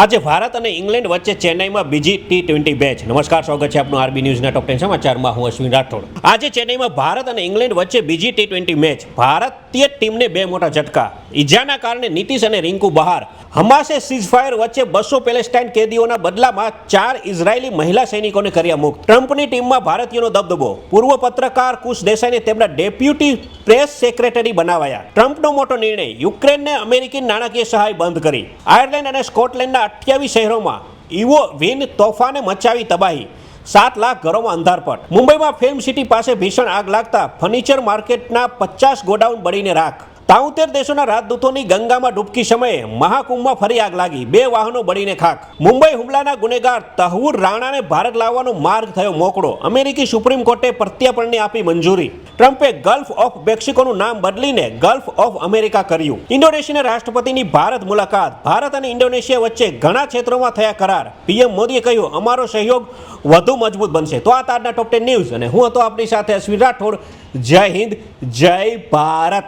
આજે ભારત અને ઇંગ્લેન્ડ વચ્ચે ચેન્નાઈમાં બીજી T20 મેચ. નમસ્કાર, સ્વાગત છે આપનું આરબી ન્યૂઝના ટોપ 10 સમાચારમાં. હું અશ્વિન રાઠોડ. આજે ચેન્નાઈમાં ભારત અને ઇંગ્લેન્ડ વચ્ચે બીજી T20 મેચ. ભારતીય ટીમને બે મોટા ઝટકા. ઈજાના કારણે નીતિશ અને રિંકુ બહાર. હમાસે સીઝફાયર વચ્ચે 200 પેલેસ્ટાઇન કેદીઓના બદલામાં 4 ઇઝરાયેલી મહિલા સૈનિકોને કર્યા મુક્ત. ટ્રમ્પની ટીમમાં ભારતીયોનો દબદબો. પૂર્વ પત્રકાર કુશ દેસાઈને તેમના ડેપ્યુટી પ્રેસ સેક્રેટરી બનાવાયા. ટ્રમ્પનો મોટો નિર્ણય. યુક્રેનને અમેરિકી નાણાકીય સહાય બંધ કરી. આયર્લેન્ડ અને સ્કોટલેન્ડના 28 શહેરોમાં ઇવો વિન તોફાને મચાવી તબાહી. 7 લાખ ઘરોમાં અંધારપટ. મુંબઈમાં ફિલ્મ સિટી પાસે ભીષણ આગ લાગતા ફર્નિચર માર્કેટના 50 ગોડાઉન બળીને રાખ. 73 દેશોના રાજદૂતોની ગંગામાં ડૂબકી સમયે મહાકુંભમાં ફરી આગ લાગી. 2 વાહનો બળીને ખાખ. મુંબઈ હુમલાના ગુનેગાર તહવુર રાણાને ભારત લાવવાનો માર્ગ થયો મોકળો. અમેરિકી સુપ્રીમ કોર્ટે પ્રત્યાર્પણને આપી મંજૂરી. ટ્રમ્પે ગલ્ફ ઓફ મેક્સિકોનું નામ બદલીને ગલ્ફ ઓફ અમેરિકા કર્યું. ઇન્ડોનેશિયાના રાષ્ટ્રપતિની ભારત મુલાકાત. ભારત અને ઇન્ડોનેશિયા વચ્ચે ઘણા ક્ષેત્રોમાં થયા કરાર. પીએમ મોદીએ કહ્યું, અમારો સહયોગ વધુ મજબૂત બનશે. તો આ તાજના ટોપ 10 ન્યૂઝ અને હું હતો આપની સાથે અશ્વિન રાઠોડ. જય હિન્દ, જય ભારત.